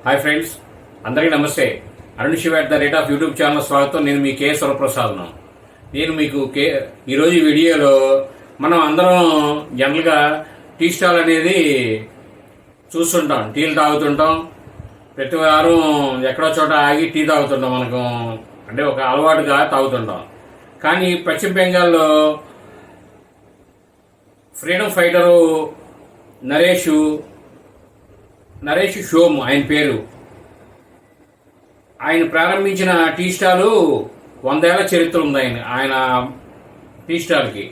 Hi friends, అందరికీ నమస్తే. Arun Shiva @ YouTube channel స్వాగతం. నేను మీ కే స్వరప్రసాద్ను. నేను మీకు ఈరోజు ఈ వీడియోలో మనం అందరం జనరల్గా టీ స్టాల్ అనేది చూస్తుంటాం, టీలు తాగుతుంటాం. ప్రతి వారం ఎక్కడో చోట ఆగి టీ తాగుతుంటాం. మనకు అంటే ఒక అలవాటుగా తాగుతుంటాం. కానీ పశ్చిమ బెంగాల్లో ఫ్రీడమ్ ఫైటరు నరేష్ షోమ్ ఆయన పేరు. ఆయన ప్రారంభించిన టీ స్టాలు 100 ఏళ్ల చరిత్ర ఉంది ఆయన టీ స్టాల్కి.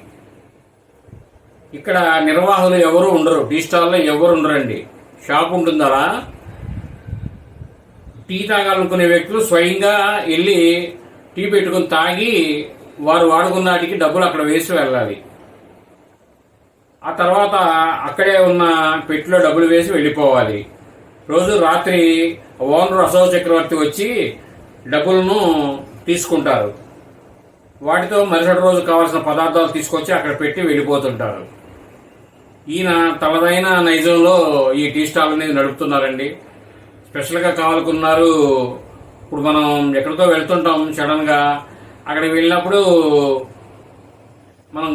ఇక్కడ నిర్వాహకులు ఎవరు ఉండరు, టీ స్టాల్లో ఎవరు ఉండరండి. షాప్ ఉంటుంది, అలా టీ తాగాలనుకునే వ్యక్తులు స్వయంగా వెళ్ళి టీ పెట్టుకుని తాగి వారు వాడుకున్న వాటికి డబ్బులు అక్కడ వేసి వెళ్ళాలి. ఆ తర్వాత అక్కడే ఉన్న పెట్టిలో డబ్బులు వేసి వెళ్ళిపోవాలి. రోజు రాత్రి ఓనర్ అశోక్ చక్రవర్తి వచ్చి డబ్బులను తీసుకుంటారు. వాటితో మరుసటి రోజు కావాల్సిన పదార్థాలు తీసుకొచ్చి అక్కడ పెట్టి వెళ్ళిపోతుంటారు. ఈయన తనదైన నైజంలో ఈ టీ స్టాల్ అనేది నడుపుతున్నారండి. స్పెషల్గా కావాలనుకున్నారు. ఇప్పుడు మనం ఎక్కడికో వెళ్తుంటాం, సడన్గా అక్కడికి వెళ్ళినప్పుడు మనం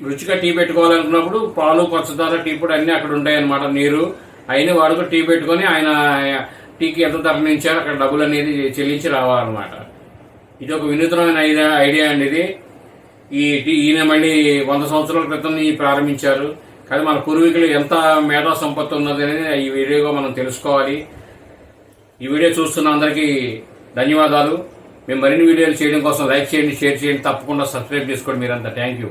రుచిగా టీ పెట్టుకోవాలనుకున్నప్పుడు పాలు, పంచదార, టీ పొడి అన్నీ అక్కడ ఉంటాయన్నమాట. నీరు అయినా వాడుకు టీ పెట్టుకొని ఆయన టీకి ఎంత తరలించారో అక్కడ డబ్బులు అనేది చెల్లించి రావాలన్నమాట. ఇది ఒక వినూత్నమైన ఐడియా అండి. ఇది ఈయన మళ్ళీ 100 సంవత్సరాల క్రితం ప్రారంభించారు. కానీ మన పూర్వీకులు ఎంత మేధా సంపత్తి ఉన్నది అనేది ఈ వీడియోగా మనం తెలుసుకోవాలి. ఈ వీడియో చూస్తున్న అందరికీ ధన్యవాదాలు. మేము మరిన్ని వీడియోలు చేయడం కోసం లైక్ చేయండి, షేర్ చేయండి, తప్పకుండా సబ్స్క్రైబ్ చేసుకోండి మీరంతా. Thank you.